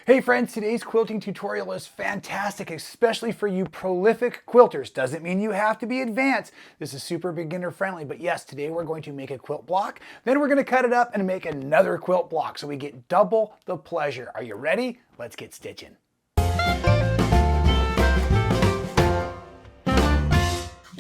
Hey friends, today's quilting tutorial is fantastic, especially for you prolific quilters. Doesn't mean you have to be advanced. This is super beginner friendly, but yes, today we're going to make a quilt block. Then we're going to cut it up and make another quilt block so we get double the pleasure. Are you ready? Let's get stitching.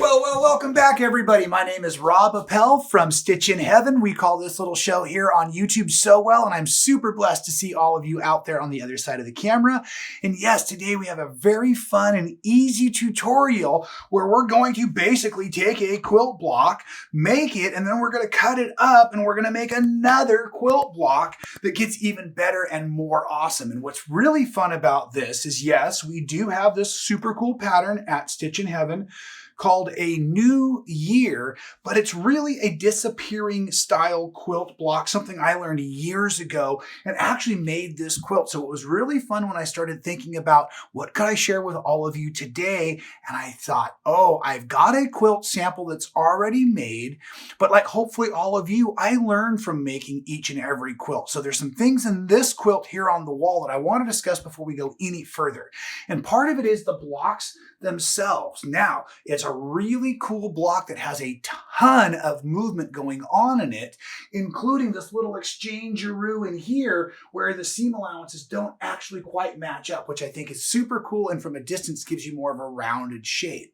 Well, welcome back everybody. My name is Rob Appell from Stitchin Heaven. We call this little show here on YouTube so well, and I'm super blessed to see all of you out there on the other side of the camera. And yes, today we have a very fun and easy tutorial where we're going to basically take a quilt block, make it, and then we're going to cut it up and we're going to make another quilt block that gets even better and more awesome. And what's really fun about this is, yes, we do have this super cool pattern at Stitchin Heaven called a New Year, but it's really a disappearing style quilt block, something I learned years ago and actually made this quilt. So it was really fun when I started thinking about what could I share with all of you today. And I thought, oh, I've got a quilt sample that's already made, but like hopefully all of you, I learned from making each and every quilt. So there's some things in this quilt here on the wall that I want to discuss before we go any further. And part of it is the blocks themselves. Now, it's a really cool block that has a ton of movement going on in it, including this little exchangeroo in here where the seam allowances don't actually quite match up, which I think is super cool and from a distance gives you more of a rounded shape.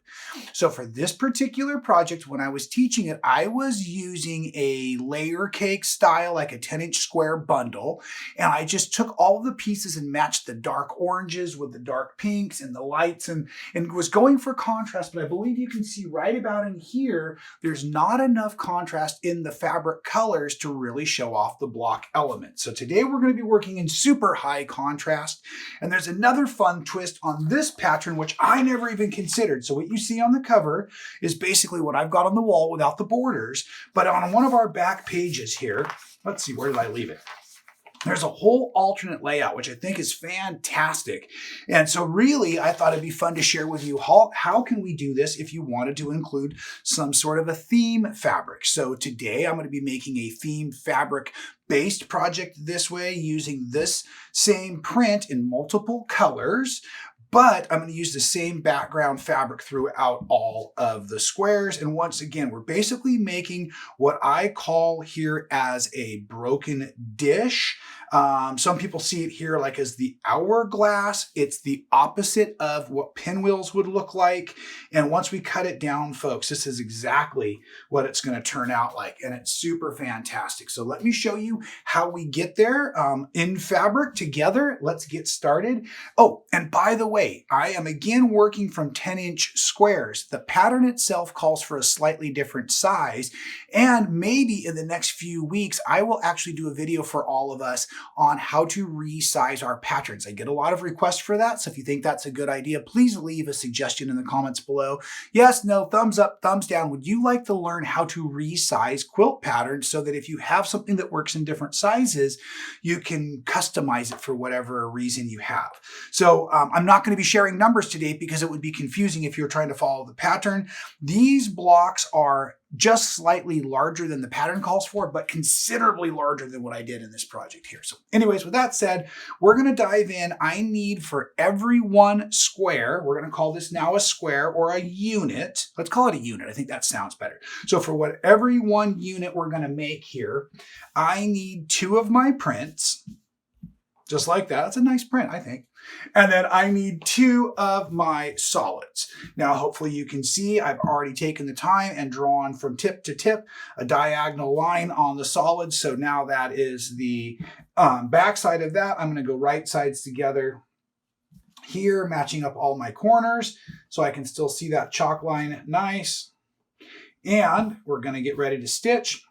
So for this particular project, when I was teaching it, I was using a layer cake style, like a 10-inch square bundle, and I just took all of the pieces and matched the dark oranges with the dark pinks and the lights and was going for contrast, but I believe you can see right about in here, there's not enough contrast in the fabric colors to really show off the block element. So today we're going to be working in super high contrast, and there's another fun twist on this pattern, which I never even considered. So what you see on the cover is basically what I've got on the wall without the borders, but on one of our back pages here, let's see, where did I leave it? There's a whole alternate layout, which I think is fantastic. And so really, I thought it'd be fun to share with you how can we do this if you wanted to include some sort of a theme fabric. So today I'm going to be making a theme fabric based project this way using this same print in multiple colors. But I'm going to use the same background fabric throughout all of the squares. And once again, we're basically making what I call here as a broken dish. Some people see it here like as the hourglass. It's the opposite of what pinwheels would look like. And once we cut it down, folks, this is exactly what it's going to turn out like. And it's super fantastic. So let me show you how we get there in fabric together. Let's get started. Oh, and by the way, I am again working from 10-inch squares. The pattern itself calls for a slightly different size. And maybe in the next few weeks, I will actually do a video for all of us on how to resize our patterns. I get a lot of requests for that. So if you think that's a good idea, please leave a suggestion in the comments below. Yes, no, thumbs up, thumbs down. Would you like to learn how to resize quilt patterns so that if you have something that works in different sizes, you can customize it for whatever reason you have? So I'm not going to be sharing numbers today because it would be confusing if you're trying to follow the pattern. These blocks are just slightly larger than the pattern calls for, but considerably larger than what I did in this project here. So anyways, with that said, we're going to dive in. I need for every one square, we're going to call this now a square or a unit. Let's call it a unit. I think that sounds better. So for whatever one unit we're going to make here, I need 2 of my prints, just like that. That's a nice print, I think. And then I need 2 of my solids. Now, hopefully you can see I've already taken the time and drawn from tip to tip a diagonal line on the solids. So now that is the back side of that. I'm going to go right sides together here, matching up all my corners so I can still see that chalk line nice. And we're going to get ready to stitch.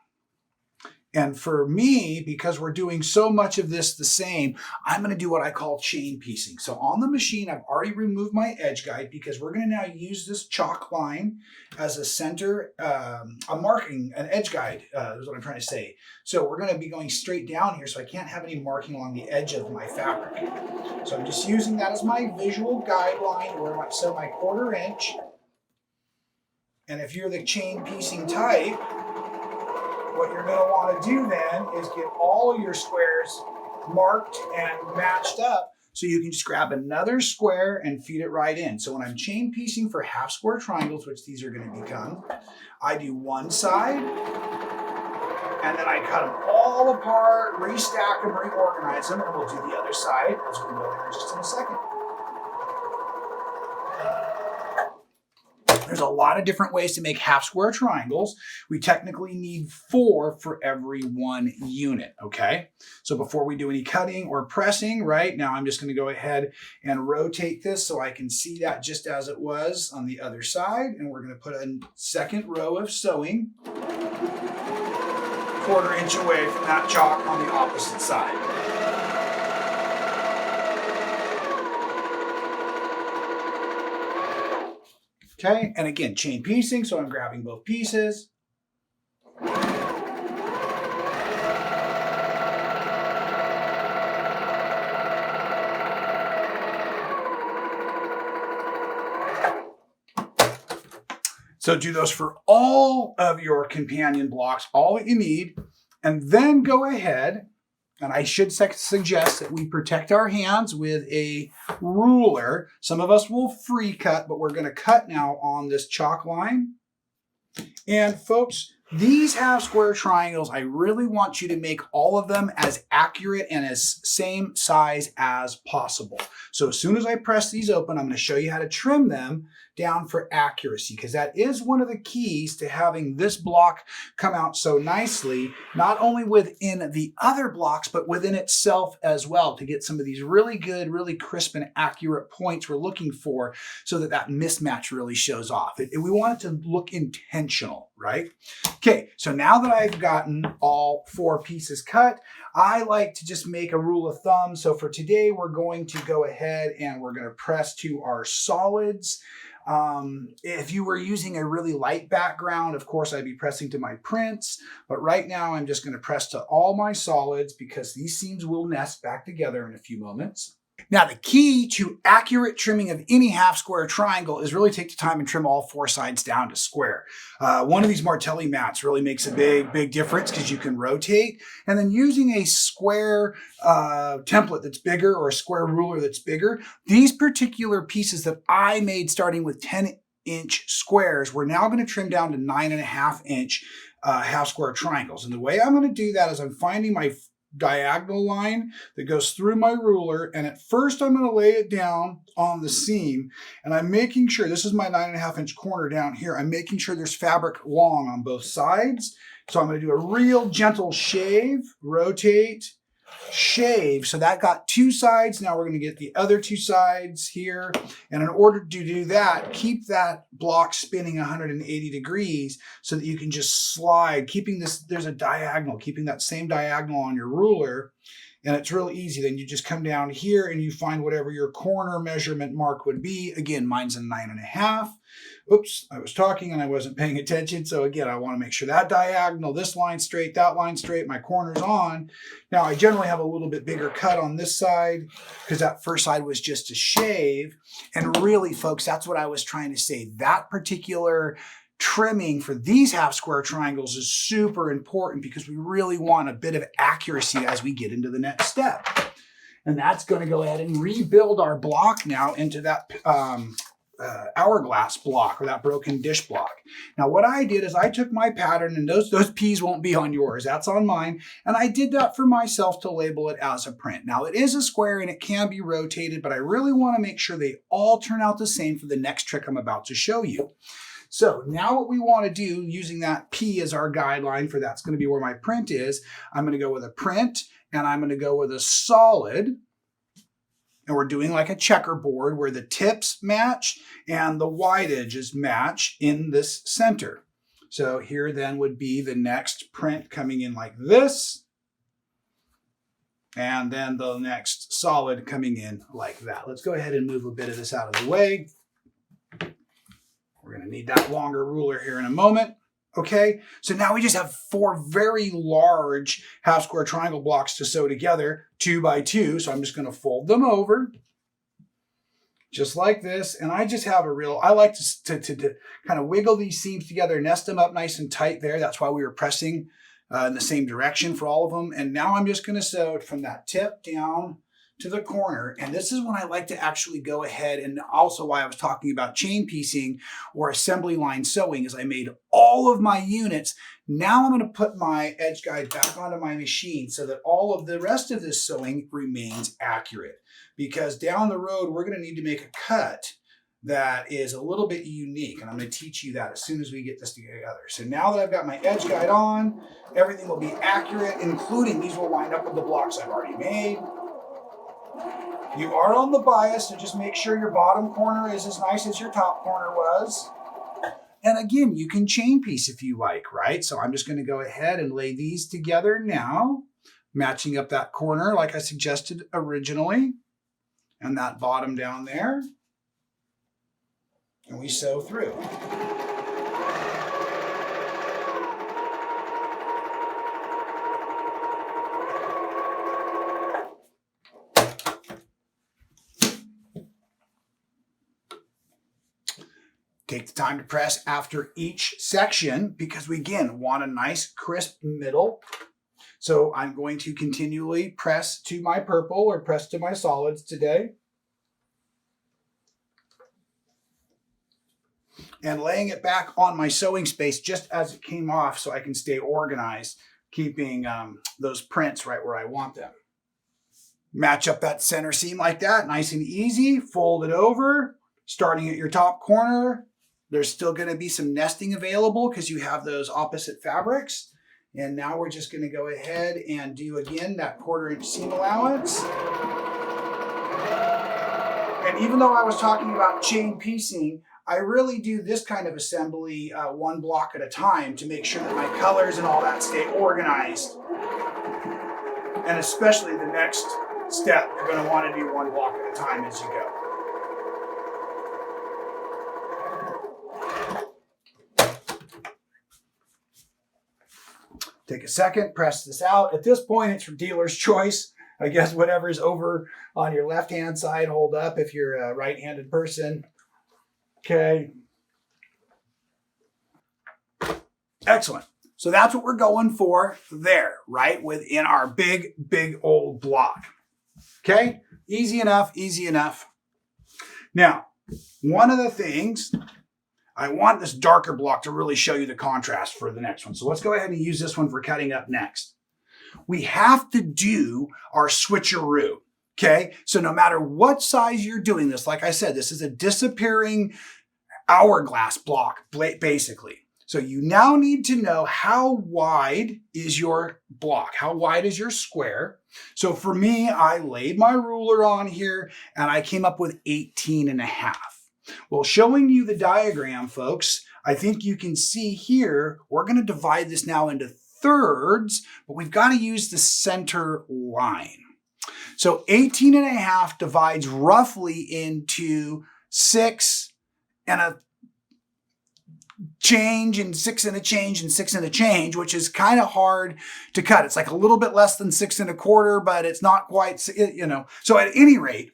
And for me, because we're doing so much of this the same, I'm going to do what I call chain piecing. So on the machine, I've already removed my edge guide because we're going to now use this chalk line as a center, an edge guide is what I'm trying to say. So we're going to be going straight down here, so I can't have any marking along the edge of my fabric. So I'm just using that as my visual guideline, where I set my 1/4 inch. And if you're the chain piecing type, what you're going to want to do then is get all your squares marked and matched up So you can just grab another square and feed it right in. So when I'm chain piecing for half square triangles, which these are going to become, I do one side, and then I cut them all apart, restack them, reorganize them, and we'll do the other side as we go there just in a second. There's a lot of different ways to make half square triangles. We technically need 4 for every 1 unit, okay? So before we do any cutting or pressing, right, now I'm just going to go ahead and rotate this so I can see that just as it was on the other side. And we're going to put a second row of sewing 1/4 inch away from that chalk on the opposite side. Okay, and again, chain piecing, so I'm grabbing both pieces. So do those for all of your companion blocks, all that you need, and then go ahead, and I should suggest that we protect our hands with a ruler. Some of us will free cut, but we're going to cut now on this chalk line. And folks, these half square triangles, I really want you to make all of them as accurate and as same size as possible. So as soon as I press these open, I'm going to show you how to trim them down for accuracy, because that is one of the keys to having this block come out so nicely, not only within the other blocks, but within itself as well, to get some of these really good, really crisp and accurate points we're looking for so that that mismatch really shows off. We want it to look intentional, right? Okay, so now that I've gotten all 4 pieces cut, I like to just make a rule of thumb. So for today, we're going to go ahead and we're going to press to our solids. If you were using a really light background, of course, I'd be pressing to my prints, but right now I'm just going to press to all my solids because these seams will nest back together in a few moments. Now, the key to accurate trimming of any half square triangle is really take the time and trim all 4 sides down to square. One of these Martelli mats really makes a big difference because you can rotate. And then using a square template that's bigger or a square ruler that's bigger, these particular pieces that I made starting with 10-inch squares, we're now going to trim down to 9.5-inch half square triangles. And the way I'm going to do that is I'm finding my diagonal line that goes through my ruler, and at first I'm going to lay it down on the seam, and I'm making sure, this is my 9.5-inch corner down here, I'm making sure there's fabric long on both sides. So I'm going to do a real gentle shave, rotate, shave. So that got 2 sides. Now we're going to get the other 2 sides here. And in order to do that, keep that block spinning 180 degrees so that you can just slide, keeping this, there's a diagonal, keeping that same diagonal on your ruler. And it's real easy. Then you just come down here and you find whatever your corner measurement mark would be. Again, mine's a 9.5. Oops, I was talking and I wasn't paying attention. So again, I want to make sure that diagonal, this line straight, that line straight, my corner's on. Now I generally have a little bit bigger cut on this side because that first side was just a shave. And really, folks, that's what I was trying to say. That particular trimming for these half square triangles is super important because we really want a bit of accuracy as we get into the next step. And that's going to go ahead and rebuild our block now into that hourglass block, or that broken dish block. Now what I did is I took my pattern, and those P's won't be on yours, that's on mine, and I did that for myself to label it as a print. Now it is a square and it can be rotated, but I really want to make sure they all turn out the same for the next trick I'm about to show you. So now what we want to do, using that P as our guideline for that's going to be where my print is, I'm going to go with a print, and I'm going to go with a solid. And we're doing like a checkerboard where the tips match and the wide edges match in this center. So here then would be the next print coming in like this. And then the next solid coming in like that. Let's go ahead and move a bit of this out of the way. We're going to need that longer ruler here in a moment. Okay, so now we just have 4 very large half square triangle blocks to sew together, 2 by 2. So I'm just going to fold them over just like this. And I just have I like to kind of wiggle these seams together, nest them up nice and tight there. That's why we were pressing in the same direction for all of them. And now I'm just going to sew it from that tip down to the corner. And this is when I like to actually go ahead, and also why I was talking about chain piecing or assembly line sewing, is I made all of my units. Now I'm going to put my edge guide back onto my machine so that all of the rest of this sewing remains accurate. Because down the road, we're going to need to make a cut that is a little bit unique. And I'm going to teach you that as soon as we get this together. So now that I've got my edge guide on, everything will be accurate, including these will line up with the blocks I've already made. You are on the bias, so just make sure your bottom corner is as nice as your top corner was. And again, you can chain piece if you like, right? So I'm just going to go ahead and lay these together now, matching up that corner like I suggested originally, and that bottom down there. And we sew through. Take the time to press after each section because we, again, want a nice crisp middle. So I'm going to continually press to my purple or press to my solids today. And laying it back on my sewing space just as it came off so I can stay organized, keeping those prints right where I want them. Match up that center seam like that, nice and easy. Fold it over, starting at your top corner. There's still going to be some nesting available because you have those opposite fabrics. And now we're just going to go ahead and do, again, that 1/4 inch seam allowance. And even though I was talking about chain piecing, I really do this kind of assembly one block at a time to make sure that my colors and all that stay organized. And especially the next step, you're going to want to do one block at a time as you go. Take a second, press this out. At this point, it's your dealer's choice. I guess whatever's over on your left-hand side, hold up if you're a right-handed person. Okay. Excellent. So that's what we're going for there, right? Within our big, big old block. Okay. Easy enough, easy enough. Now, one of the things, I want this darker block to really show you the contrast for the next one. So let's go ahead and use this one for cutting up next. We have to do our switcheroo. Okay, so no matter what size you're doing this, like I said, this is a disappearing hourglass block, basically. So you now need to know how wide is your block, how wide is your square. So for me, I laid my ruler on here and I came up with 18.5. Well, showing you the diagram, folks, I think you can see here, we're going to divide this now into thirds, but we've got to use the center line. So 18.5 divides roughly into 6 and a change and 6 and a change and 6 and a change, which is kind of hard to cut. It's like a little bit less than 6 1/4, but it's not quite, you know. So at any rate,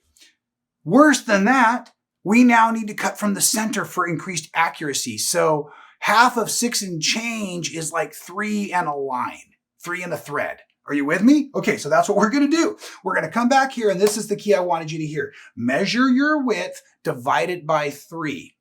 worse than that, we now need to cut from the center for increased accuracy. So half of 6 and change is like 3 and a line, 3 and a thread. Are you with me? Okay, so that's what we're going to do. We're going to come back here, and this is the key I wanted you to hear. Measure your width, divide it by 3.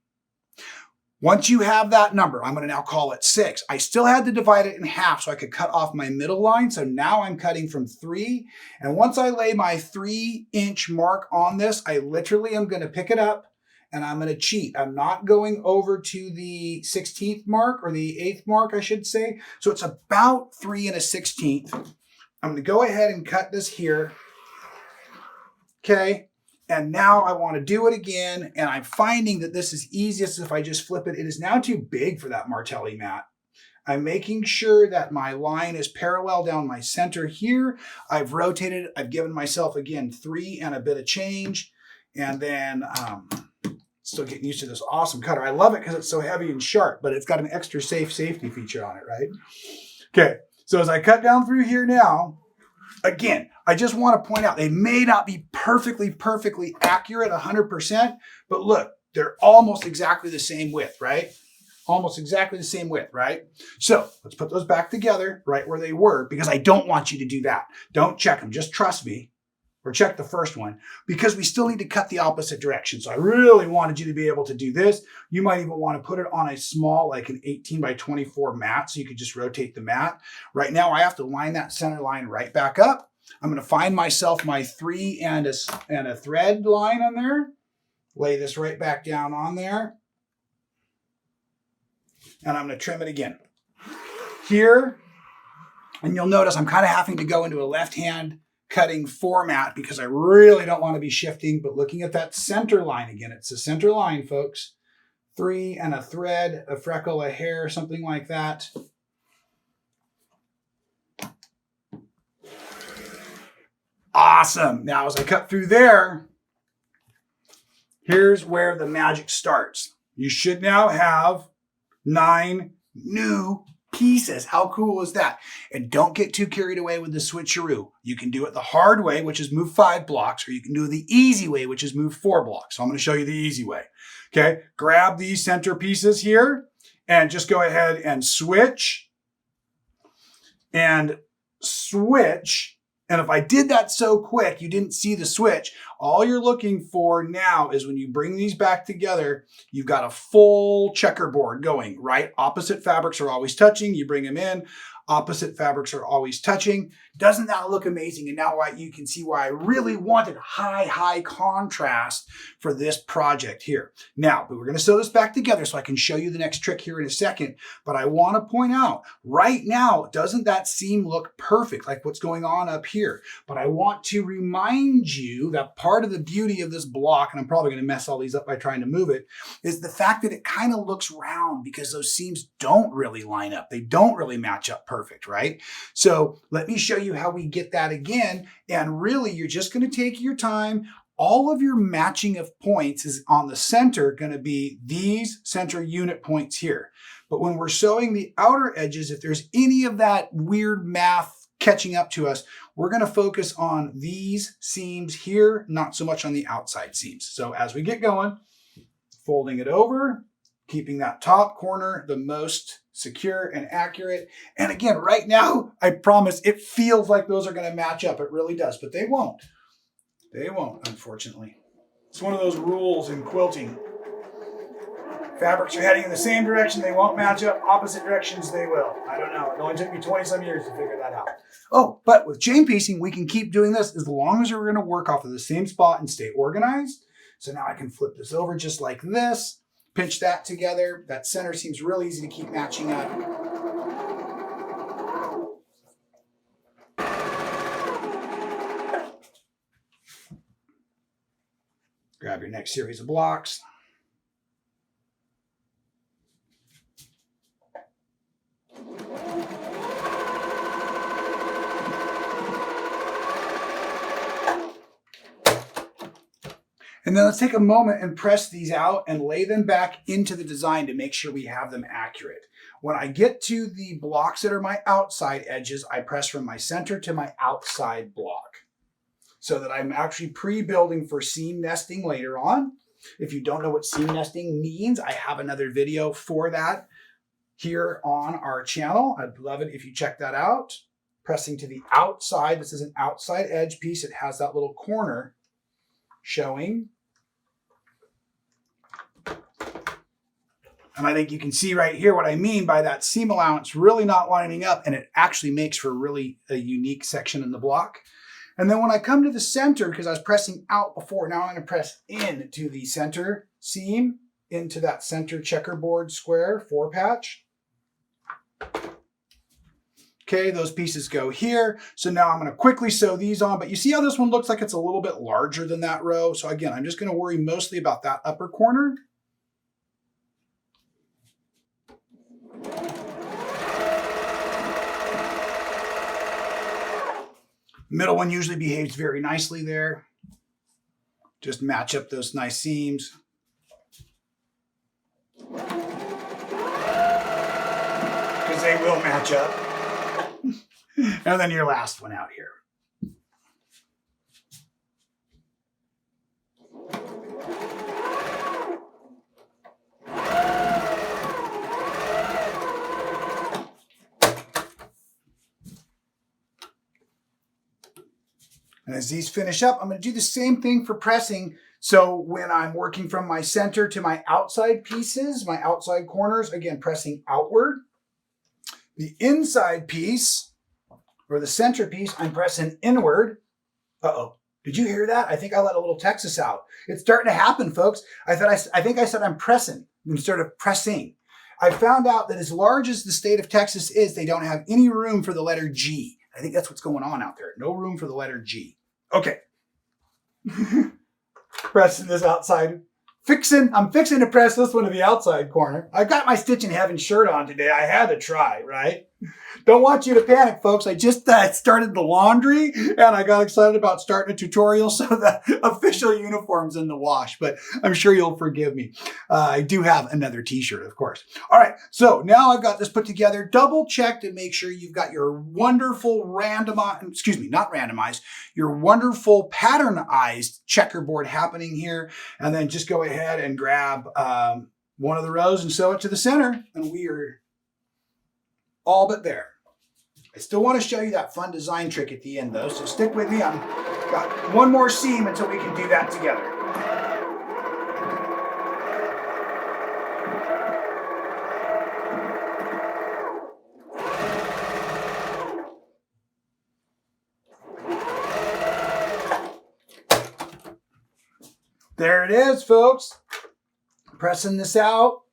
Once you have that number, I'm going to now call it 6. I still had to divide it in half so I could cut off my middle line. So now I'm cutting from 3. And once I lay my 3-inch mark on this, I literally am going to pick it up and I'm going to cheat. I'm not going over to the 16th mark, or the 8th mark, I should say. So it's about 3 1/16. I'm going to go ahead and cut this here. Okay. And now I want to do it again. And I'm finding that this is easiest if I just flip it. It is now too big for that Martelli mat. I'm making sure that my line is parallel down my center here. I've rotated it. I've given myself, again, 3 and a bit of change. And then still getting used to this awesome cutter. I love it because it's so heavy and sharp, but it's got an extra safety feature on it, right? Okay. So as I cut down through here now, again, I just want to point out, they may not be perfectly accurate 100%, but look, they're almost exactly the same width, right? Almost exactly the same width, right? So let's put those back together right where they were, because I don't want you to do that. Don't check them. Just trust me. or check the first one, because we still need to cut the opposite direction. So I really wanted you to be able to do this. You might even want to put it on a small, like an 18 by 24 mat, so you could just rotate the mat. Right now I have to line that center line right back up. I'm going to find myself my 3 and a thread line on there. Lay this right back down on there. And I'm going to trim it again. Here, and you'll notice I'm kind of having to go into a left-hand cutting format because I really don't want to be shifting, but looking at that center line again. It's the center line, folks. 3 and a thread, a freckle, a hair, something like that. Awesome. Now, as I cut through there, here's where the magic starts. You should now have 9 new pieces. How cool is that? And don't get too carried away with the switcheroo. You can do it the hard way, which is move 5 blocks, or you can do it the easy way, which is move 4 blocks. So I'm going to show you the easy way. Okay, grab these center pieces here and just go ahead and switch and switch. And if I did that so quick, you didn't see the switch, all you're looking for now is when you bring these back together, you've got a full checkerboard going, right? Opposite fabrics are always touching. You bring them in. Opposite fabrics are always touching. Doesn't that look amazing? And now you can see why I really wanted high contrast for this project here. Now, we're going to sew this back together so I can show you the next trick here in a second. But I want to point out, right now, doesn't that seam look perfect, like what's going on up here? But I want to remind you that part of the beauty of this block, and I'm probably going to mess all these up by trying to move it, is the fact that it kind of looks round because those seams don't really line up. They don't really match up perfect, right? So let me show you how we get that again. And really, you're just going to take your time. All of your matching of points is on the center going to be these center unit points here. But when we're sewing the outer edges, if there's any of that weird math catching up to us, we're going to focus on these seams here, not so much on the outside seams. So as we get going, folding it over, keeping that top corner the most secure and accurate. And again, right now, I promise it feels like those are going to match up. It really does, but they won't. They won't, unfortunately. It's one of those rules in quilting. Fabrics are heading in the same direction, they won't match up. Opposite directions, they will. I don't know. It only took me 20-some years to figure that out. Oh, but with chain piecing, we can keep doing this as long as we're going to work off of the same spot and stay organized. So now I can flip this over just like this. Pinch that together. That center seems real easy to keep matching up. Grab your next series of blocks. And then let's take a moment and press these out and lay them back into the design to make sure we have them accurate. When I get to the blocks that are my outside edges, I press from my center to my outside block so that I'm actually pre-building for seam nesting later on. If you don't know what seam nesting means, I have another video for that here on our channel. I'd love it if you check that out. Pressing to the outside. This is an outside edge piece. It has that little corner showing. And I think you can see right here what I mean by that seam allowance really not lining up, and it actually makes for really a unique section in the block. And then when I come to the center, because I was pressing out before, now I'm going to press in to the center seam, into that center checkerboard square 4-patch. Okay, those pieces go here. So now I'm going to quickly sew these on, but you see how this one looks like it's a little bit larger than that row. So again, I'm just going to worry mostly about that upper corner. Middle one usually behaves very nicely there. Just match up those nice seams. Because they will match up. And then your last one out here. And as these finish up, I'm going to do the same thing for pressing. So when I'm working from my center to my outside pieces, my outside corners, again, pressing outward. The inside piece, or the center piece, I'm pressing inward. Uh-oh. Did you hear that? I think I let a little Texas out. It's starting to happen, folks. I think I said I'm pressing instead of pressing. I found out that as large as the state of Texas is, they don't have any room for the letter G. I think that's what's going on out there. No room for the letter G. Okay. Pressing this outside. I'm fixing to press this one to the outside corner. I got my Stitchin Heaven shirt on today. I had to try, right? Don't want you to panic, folks. I just started the laundry and I got excited about starting a tutorial, so the official uniform's in the wash, but I'm sure you'll forgive me. I do have another t-shirt, of course. All right, so now I've got this put together. Double check to make sure you've got your wonderful your wonderful patternized checkerboard happening here. And then just go ahead and grab one of the rows and sew it to the center, and we are all but there. I still want to show you that fun design trick at the end though, so stick with me. I've got one more seam until we can do that together. There it is, folks. Pressing this out.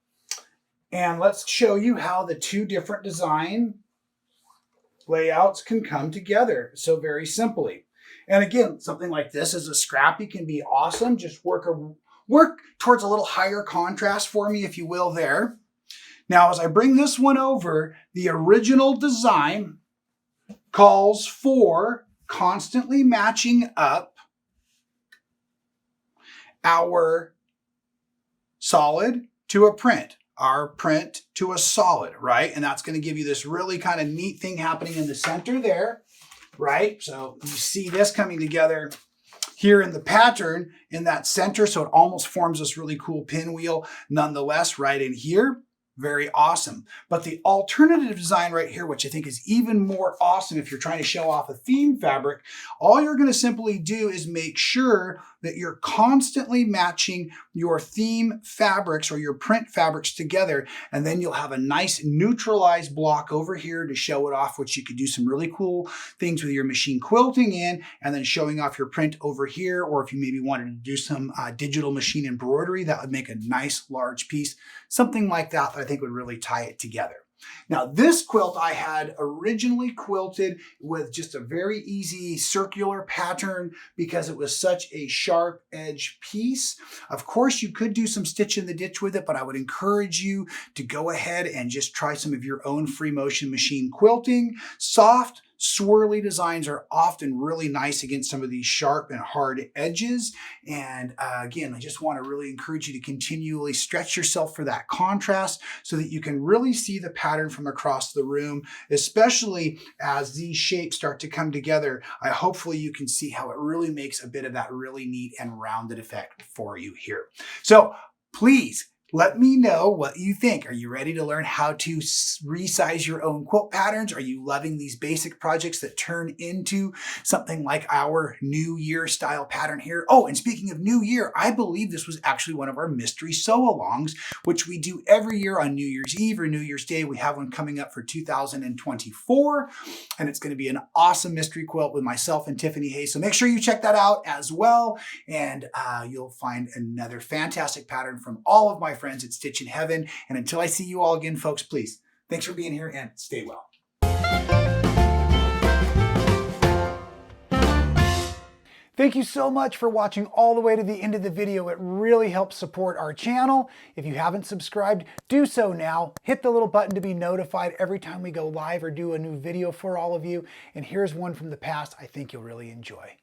And let's show you how the two different design layouts can come together so very simply. And again, something like this as a scrappy can be awesome. Just work towards a little higher contrast for me, if you will, there. Now, as I bring this one over, the original design calls for constantly matching up our solid to a print, our print to a solid, right? And that's going to give you this really kind of neat thing happening in the center there, right? So you see this coming together here in the pattern in that center. So it almost forms this really cool pinwheel nonetheless right in here. Very awesome. But the alternative design right here, which I think is even more awesome if you're trying to show off a theme fabric, all you're going to simply do is make sure that you're constantly matching your theme fabrics or your print fabrics together, and then you'll have a nice neutralized block over here to show it off, which you could do some really cool things with your machine quilting in, and then showing off your print over here, or if you maybe wanted to do some digital machine embroidery, that would make a nice large piece, something like that I think would really tie it together. Now, this quilt I had originally quilted with just a very easy circular pattern because it was such a sharp edge piece. Of course, you could do some stitch in the ditch with it, but I would encourage you to go ahead and just try some of your own free motion machine quilting. Soft, swirly designs are often really nice against some of these sharp and hard edges. And again, I just want to really encourage you to continually stretch yourself for that contrast so that you can really see the pattern from across the room, especially as these shapes start to come together. Hopefully you can see how it really makes a bit of that really neat and rounded effect for you here. So please, let me know what you think. Are you ready to learn how to resize your own quilt patterns? Are you loving these basic projects that turn into something like our New Year style pattern here? Oh, and speaking of New Year, I believe this was actually one of our mystery sew-alongs, which we do every year on New Year's Eve or New Year's Day. We have one coming up for 2024, and it's going to be an awesome mystery quilt with myself and Tiffany Hayes. So make sure you check that out as well, and you'll find another fantastic pattern from all of my friends at Stitchin Heaven. And until I see you all again, folks, please, thanks for being here and stay well. Thank you so much for watching all the way to the end of the video. It really helps support our channel. If you haven't subscribed, do so now. Hit the little button to be notified every time we go live or do a new video for all of you. And here's one from the past I think you'll really enjoy.